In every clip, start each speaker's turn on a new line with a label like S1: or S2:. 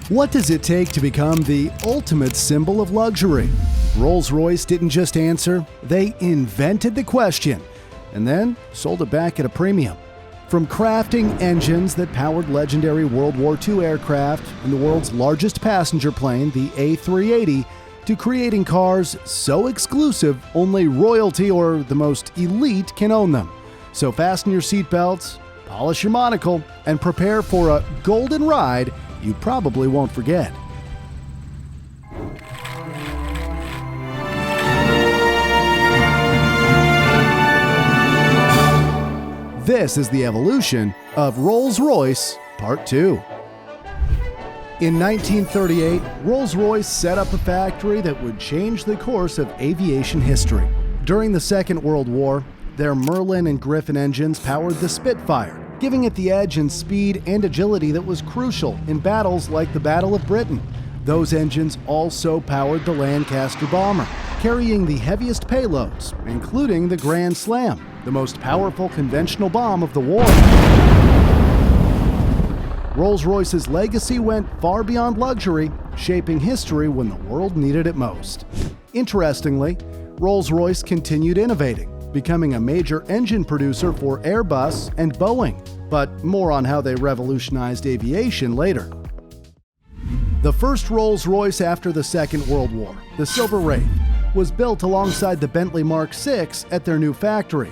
S1: What does it take to become the ultimate symbol of luxury? Rolls-Royce didn't just answer, they invented the question, and then sold it back at a premium. From crafting engines that powered legendary World War II aircraft and the world's largest passenger plane, the A380, to creating cars so exclusive only royalty or the most elite can own them. So fasten your seatbelts, polish your monocle, and prepare for a golden ride you probably won't forget. This is the evolution of Rolls-Royce Part 2. In 1938, Rolls-Royce set up a factory that would change the course of aviation history. During the Second World War, their Merlin and Griffin engines powered the Spitfire, giving it the edge in speed and agility that was crucial in battles like the Battle of Britain. Those engines also powered the Lancaster bomber, carrying the heaviest payloads, including the Grand Slam, the most powerful conventional bomb of the war. Rolls-Royce's legacy went far beyond luxury, shaping history when the world needed it most. Interestingly, Rolls-Royce continued innovating, becoming a major engine producer for Airbus and Boeing, but more on how they revolutionized aviation later. The first Rolls-Royce after the Second World War, the Silver Wraith, was built alongside the Bentley Mark VI at their new factory.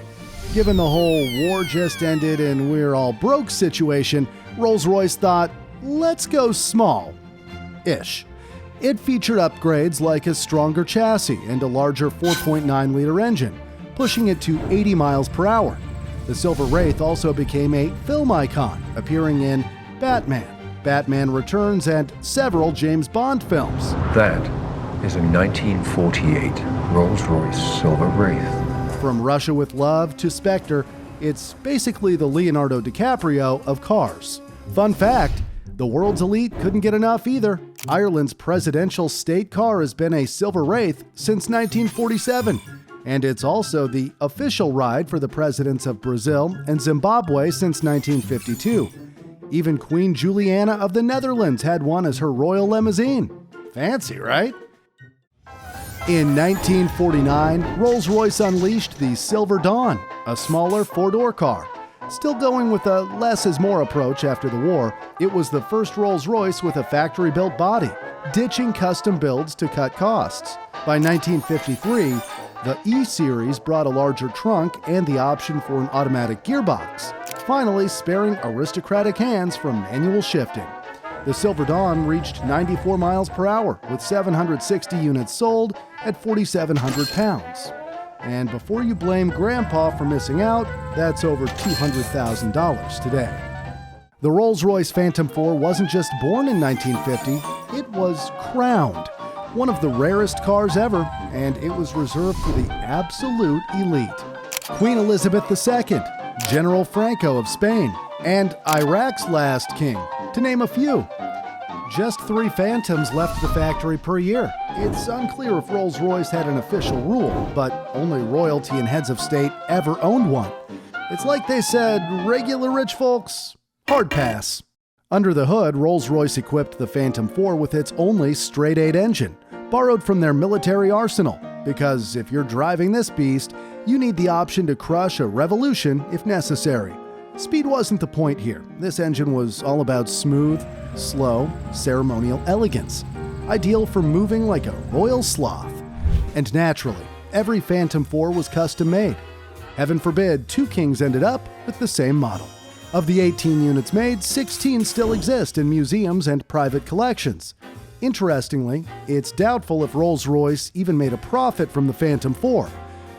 S1: Given the whole war just ended and we're all broke situation, Rolls-Royce thought, let's go small-ish. It featured upgrades like a stronger chassis and a larger 4.9-liter engine, pushing it to 80 miles per hour. The Silver Wraith also became a film icon, appearing in Batman, Batman Returns, and several James Bond films.
S2: That is a 1948 Rolls-Royce Silver Wraith.
S1: From Russia with Love to Spectre, it's basically the Leonardo DiCaprio of cars. Fun fact, the world's elite couldn't get enough either. Ireland's presidential state car has been a Silver Wraith since 1947. And it's also the official ride for the presidents of Brazil and Zimbabwe since 1952. Even Queen Juliana of the Netherlands had one as her royal limousine. Fancy, right? In 1949, Rolls-Royce unleashed the Silver Dawn, a smaller four-door car. Still going with a less is more approach after the war, it was the first Rolls-Royce with a factory-built body, ditching custom builds to cut costs. By 1953, the E-Series brought a larger trunk and the option for an automatic gearbox, finally sparing aristocratic hands from manual shifting. The Silver Dawn reached 94 miles per hour with 760 units sold at 4,700 pounds. And before you blame Grandpa for missing out, that's over $200,000 today. The Rolls-Royce Phantom IV wasn't just born in 1950, it was crowned. One of the rarest cars ever, and it was reserved for the absolute elite. Queen Elizabeth II, General Franco of Spain, and Iraq's last king, to name a few. Just 3 Phantoms left the factory per year. It's unclear if Rolls-Royce had an official rule, but only royalty and heads of state ever owned one. It's like they said, regular rich folks, hard pass. Under the hood, Rolls-Royce equipped the Phantom IV with its only straight-8 engine, borrowed from their military arsenal, because if you're driving this beast, you need the option to crush a revolution if necessary. Speed wasn't the point here. This engine was all about smooth, slow, ceremonial elegance, ideal for moving like a royal sloth. And naturally, every Phantom IV was custom-made. Heaven forbid 2 kings ended up with the same model. Of the 18 units made, 16 still exist in museums and private collections. Interestingly, it's doubtful if Rolls-Royce even made a profit from the Phantom IV,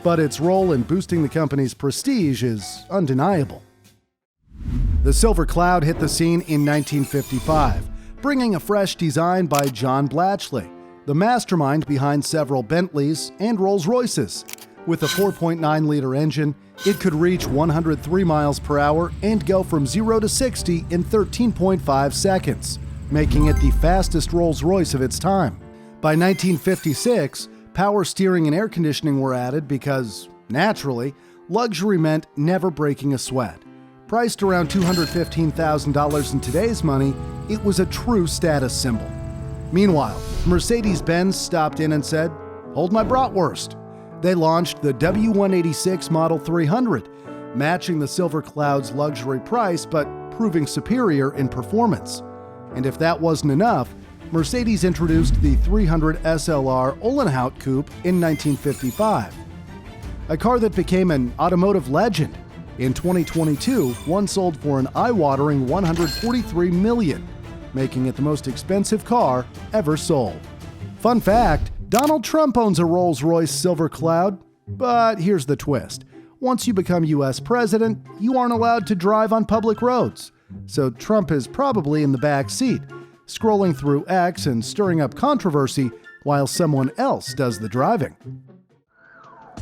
S1: but its role in boosting the company's prestige is undeniable. The Silver Cloud hit the scene in 1955, bringing a fresh design by John Blatchley, the mastermind behind several Bentleys and Rolls-Royces. With a 4.9-liter engine, it could reach 103 miles per hour and go from 0 to 60 in 13.5 seconds, making it the fastest Rolls-Royce of its time. By 1956, power steering and air conditioning were added because, naturally, luxury meant never breaking a sweat. Priced around $215,000 in today's money, it was a true status symbol. Meanwhile, Mercedes-Benz stopped in and said, "Hold my bratwurst." They launched the W186 Model 300, matching the Silver Cloud's luxury price but proving superior in performance. And if that wasn't enough, Mercedes introduced the 300 SLR Uhlenhaut Coupe in 1955, a car that became an automotive legend. In 2022, one sold for an eye-watering $143 million, making it the most expensive car ever sold. Fun fact, Donald Trump owns a Rolls-Royce Silver Cloud, but here's the twist. Once you become US president, you aren't allowed to drive on public roads. So Trump is probably in the back seat, scrolling through X and stirring up controversy while someone else does the driving.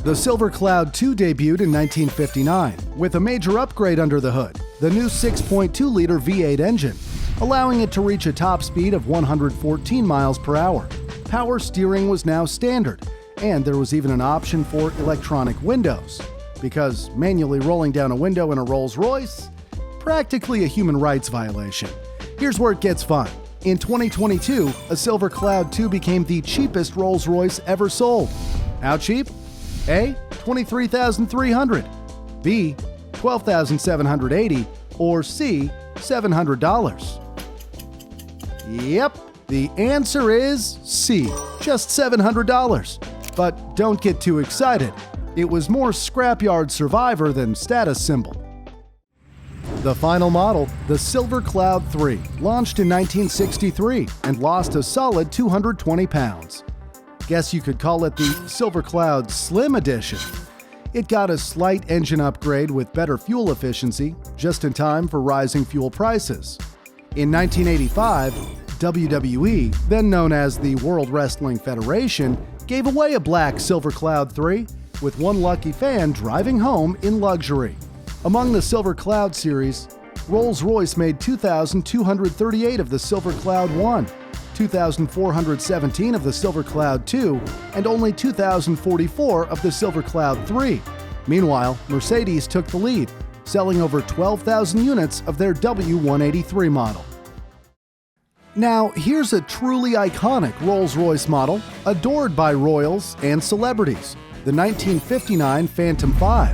S1: The Silver Cloud II debuted in 1959 with a major upgrade under the hood, the new 6.2-liter V8 engine, allowing it to reach a top speed of 114 miles per hour. Power steering was now standard, and there was even an option for electronic windows, because manually rolling down a window in a Rolls-Royce? Practically a human rights violation. Here's where it gets fun. In 2022, a Silver Cloud II became the cheapest Rolls-Royce ever sold. How cheap? A, $23,300, B, $12,780, or C, $700. Yep, the answer is C, just $700. But don't get too excited. It was more scrapyard survivor than status symbol. The final model, the Silver Cloud III, launched in 1963 and lost a solid 220 pounds. Guess you could call it the Silver Cloud Slim Edition. It got a slight engine upgrade with better fuel efficiency, just in time for rising fuel prices. In 1985, WWE, then known as the World Wrestling Federation, gave away a black Silver Cloud III, with one lucky fan driving home in luxury. Among the Silver Cloud series, Rolls-Royce made 2,238 of the Silver Cloud I, 2,417 of the Silver Cloud II, and only 2,044 of the Silver Cloud III. Meanwhile, Mercedes took the lead, selling over 12,000 units of their W183 model. Now, here's a truly iconic Rolls-Royce model, adored by royals and celebrities, the 1959 Phantom V.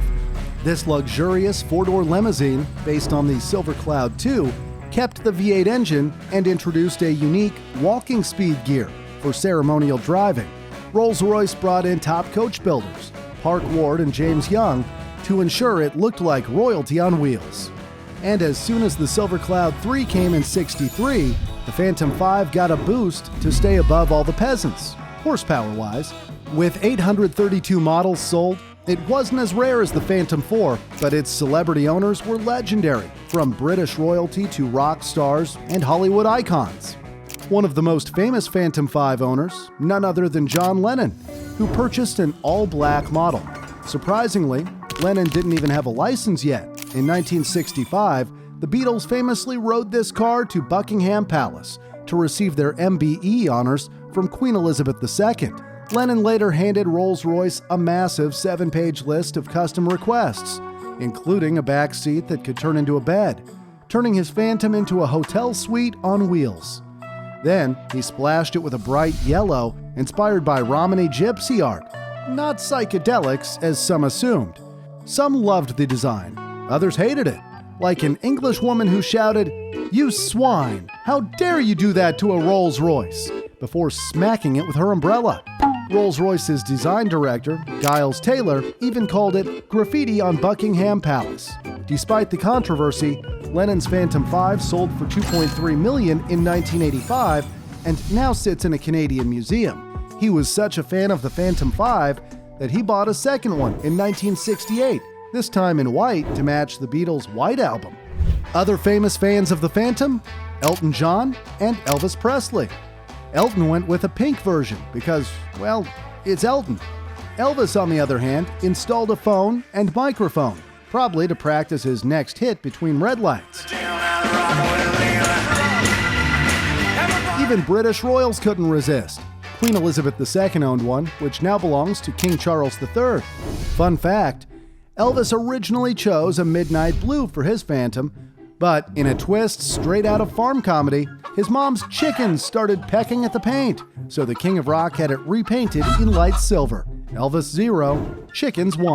S1: This luxurious four-door limousine, based on the Silver Cloud II, kept the V8 engine and introduced a unique walking speed gear for ceremonial driving. Rolls-Royce brought in top coach builders, Park Ward and James Young, to ensure it looked like royalty on wheels. And as soon as the Silver Cloud III came in '63, the Phantom V got a boost to stay above all the peasants, horsepower-wise. With 832 models sold, it wasn't as rare as the Phantom IV, but its celebrity owners were legendary, from British royalty to rock stars and Hollywood icons. One of the most famous Phantom V owners, none other than John Lennon, who purchased an all-black model. Surprisingly, Lennon didn't even have a license yet. In 1965, the Beatles famously rode this car to Buckingham Palace to receive their MBE honors from Queen Elizabeth II. Lennon later handed Rolls-Royce a massive 7-page list of custom requests, including a back seat that could turn into a bed, turning his Phantom into a hotel suite on wheels. Then, he splashed it with a bright yellow, inspired by Romany gypsy art, not psychedelics as some assumed. Some loved the design, others hated it, like an English woman who shouted, "You swine! How dare you do that to a Rolls-Royce?" before smacking it with her umbrella. Rolls-Royce's design director, Giles Taylor, even called it graffiti on Buckingham Palace. Despite the controversy, Lennon's Phantom V sold for $2.3 million in 1985 and now sits in a Canadian museum. He was such a fan of the Phantom V that he bought a second one in 1968, this time in white to match the Beatles' White Album. Other famous fans of the Phantom? Elton John and Elvis Presley. Elton went with a pink version because, well, it's Elton. Elvis, on the other hand, installed a phone and microphone, probably to practice his next hit between red lights. Even British royals couldn't resist. Queen Elizabeth II owned one, which now belongs to King Charles III. Fun fact, Elvis originally chose a midnight blue for his Phantom, but in a twist straight out of farm comedy, his mom's chickens started pecking at the paint, so the King of Rock had it repainted in light silver. Elvis 0, chickens 1.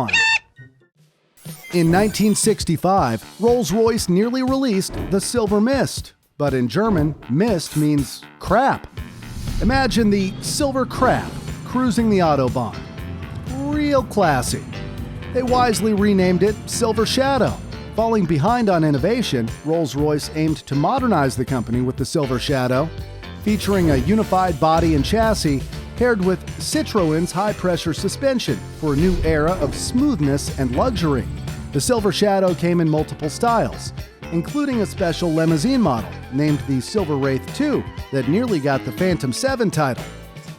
S1: In 1965, Rolls-Royce nearly released the Silver Mist, but in German, mist means crap. Imagine the silver crap cruising the Autobahn. Real classy. They wisely renamed it Silver Shadow. Falling behind on innovation, Rolls-Royce aimed to modernize the company with the Silver Shadow, featuring a unified body and chassis paired with Citroën's high-pressure suspension for a new era of smoothness and luxury. The Silver Shadow came in multiple styles, including a special limousine model named the Silver Wraith II that nearly got the Phantom VII title.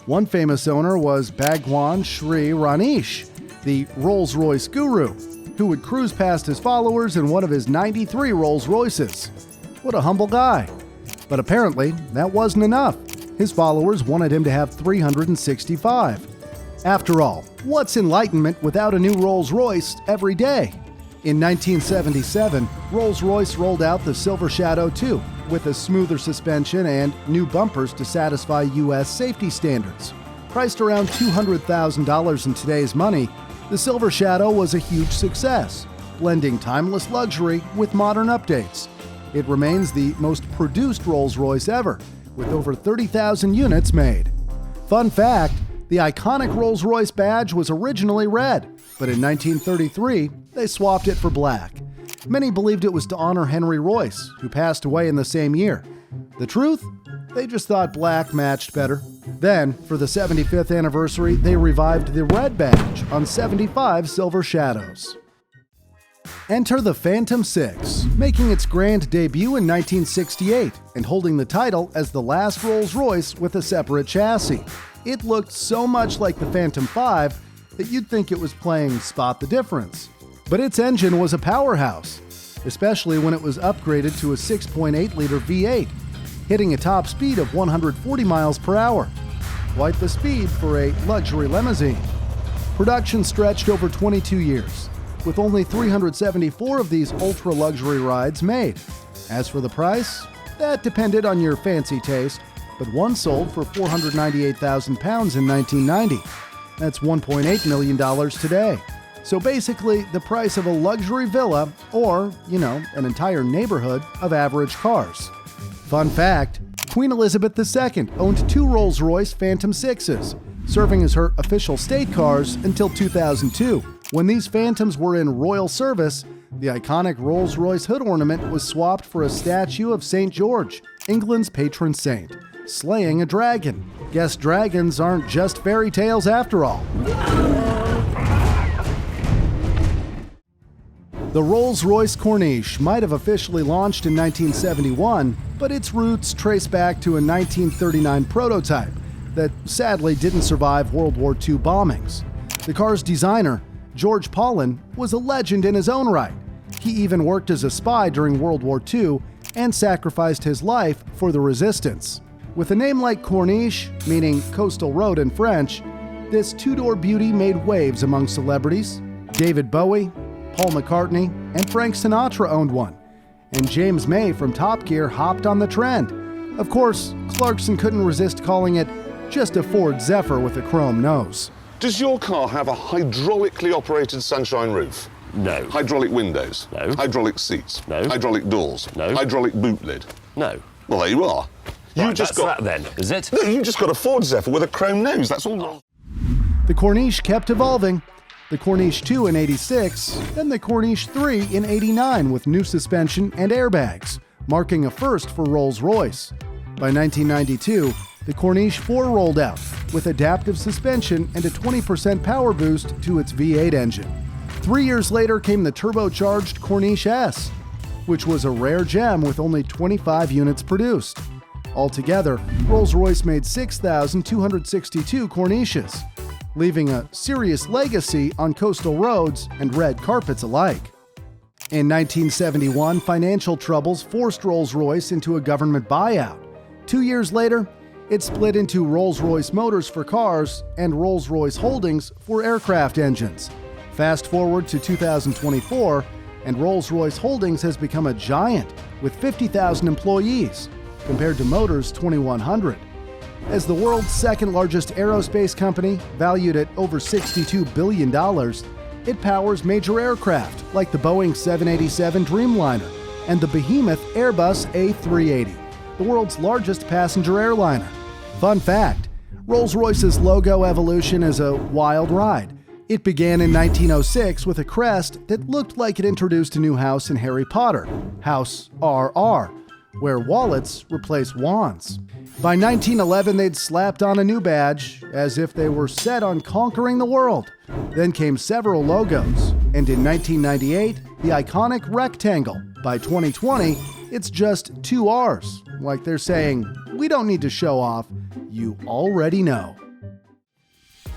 S1: One famous owner was Bhagwan Sri Corniche, the Rolls-Royce guru, who would cruise past his followers in one of his 93 Rolls-Royces. What a humble guy. But apparently, that wasn't enough. His followers wanted him to have 365. After all, what's enlightenment without a new Rolls-Royce every day? In 1977, Rolls-Royce rolled out the Silver Shadow II with a smoother suspension and new bumpers to satisfy U.S. safety standards. Priced around $200,000 in today's money, the Silver Shadow was a huge success, blending timeless luxury with modern updates. It remains the most produced Rolls-Royce ever, with over 30,000 units made. Fun fact, the iconic Rolls-Royce badge was originally red, but in 1933, they swapped it for black. Many believed it was to honor Henry Royce, who passed away in the same year. The truth? They just thought black matched better. Then, for the 75th anniversary, they revived the red badge on 75 Silver Shadows. Enter the Phantom VI, making its grand debut in 1968 and holding the title as the last Rolls-Royce with a separate chassis. It looked so much like the Phantom V that you'd think it was playing Spot the Difference. But its engine was a powerhouse, especially when it was upgraded to a 6.8-liter V8, hitting a top speed of 140 miles per hour. Quite the speed for a luxury limousine. Production stretched over 22 years, with only 374 of these ultra-luxury rides made. As for the price, that depended on your fancy taste, but one sold for £498,000 in 1990. That's $1.8 million today. So basically, the price of a luxury villa or, an entire neighborhood of average cars. Fun fact, Queen Elizabeth II owned 2 Rolls-Royce Phantom VIs, serving as her official state cars until 2002. When these Phantoms were in royal service, the iconic Rolls-Royce hood ornament was swapped for a statue of St. George, England's patron saint, slaying a dragon. Guess dragons aren't just fairy tales after all. The Rolls-Royce Corniche might have officially launched in 1971, but its roots trace back to a 1939 prototype that sadly didn't survive World War II bombings. The car's designer, George Paulin, was a legend in his own right. He even worked as a spy during World War II and sacrificed his life for the resistance. With a name like Corniche, meaning coastal road in French, this two-door beauty made waves among celebrities. David Bowie, Paul McCartney, and Frank Sinatra owned one, and James May from Top Gear hopped on the trend. Of course, Clarkson couldn't resist calling it just a Ford Zephyr with a chrome nose.
S3: Does your car have a hydraulically operated sunshine roof?
S4: No.
S3: Hydraulic windows?
S4: No.
S3: Hydraulic seats?
S4: No.
S3: Hydraulic doors?
S4: No.
S3: Hydraulic boot lid?
S4: No.
S3: Well, there you are.
S4: Right, that's that then, is it?
S3: No, you just got a Ford Zephyr with a chrome nose, that's all.
S1: The Corniche kept evolving. The Corniche 2 in '86, then the Corniche 3 in '89 with new suspension and airbags, marking a first for Rolls-Royce. By 1992, the Corniche 4 rolled out, with adaptive suspension and a 20% power boost to its V8 engine. 3 years later came the turbocharged Corniche S, which was a rare gem with only 25 units produced. Altogether, Rolls-Royce made 6,262 Corniches, leaving a serious legacy on coastal roads and red carpets alike. In 1971, financial troubles forced Rolls-Royce into a government buyout. 2 years later, it split into Rolls-Royce Motors for cars and Rolls-Royce Holdings for aircraft engines. Fast forward to 2024, and Rolls-Royce Holdings has become a giant with 50,000 employees, compared to Motors' 2,100. As the world's second-largest aerospace company, valued at over $62 billion, it powers major aircraft like the Boeing 787 Dreamliner and the behemoth Airbus A380, the world's largest passenger airliner. Fun fact, Rolls-Royce's logo evolution is a wild ride. It began in 1906 with a crest that looked like it introduced a new house in Harry Potter, House RR, where wallets replace wands. By 1911, they'd slapped on a new badge, as if they were set on conquering the world. Then came several logos, and in 1998, the iconic rectangle. By 2020, it's just two R's, like they're saying, we don't need to show off, you already know.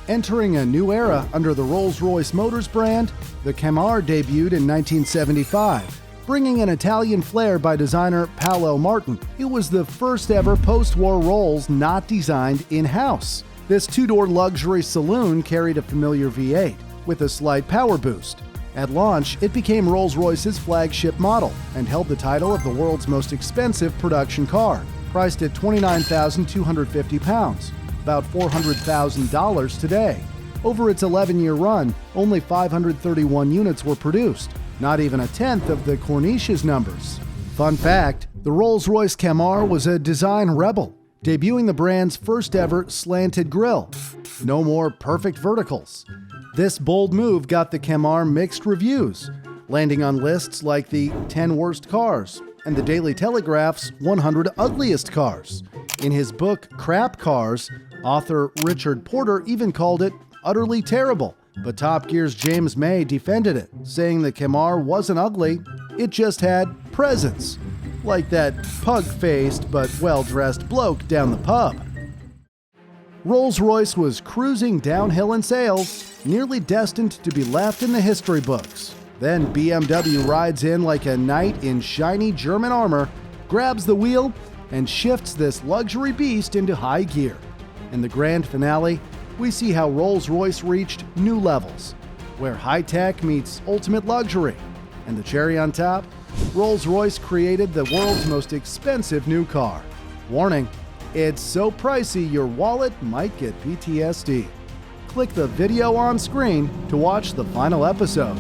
S1: Entering a new era under the Rolls-Royce Motors brand, the Camargue debuted in 1975, bringing an Italian flair by designer Paolo Martin. It was the first ever post-war Rolls not designed in-house. This two-door luxury saloon carried a familiar V8 with a slight power boost. At launch, it became Rolls-Royce's flagship model and held the title of the world's most expensive production car, priced at £29,250, about $400,000 today. Over its 11-year run, only 531 units were produced, not even a tenth of the Corniche's numbers. Fun fact, the Rolls-Royce Camargue was a design rebel, debuting the brand's first ever slanted grille. No more perfect verticals. This bold move got the Camargue mixed reviews, landing on lists like the 10 Worst Cars and the Daily Telegraph's 100 Ugliest Cars. In his book Crap Cars, author Richard Porter even called it utterly terrible, but Top Gear's James May defended it, saying the Camargue wasn't ugly, it just had presence, like that pug-faced but well-dressed bloke down the pub. Rolls-Royce was cruising downhill in sales, nearly destined to be left in the history books. Then BMW rides in like a knight in shiny German armor, grabs the wheel, and shifts this luxury beast into high gear. In the grand finale, we see how Rolls-Royce reached new levels, where high-tech meets ultimate luxury. And the cherry on top, Rolls-Royce created the world's most expensive new car. Warning, it's so pricey your wallet might get PTSD. Click the video on screen to watch the final episode.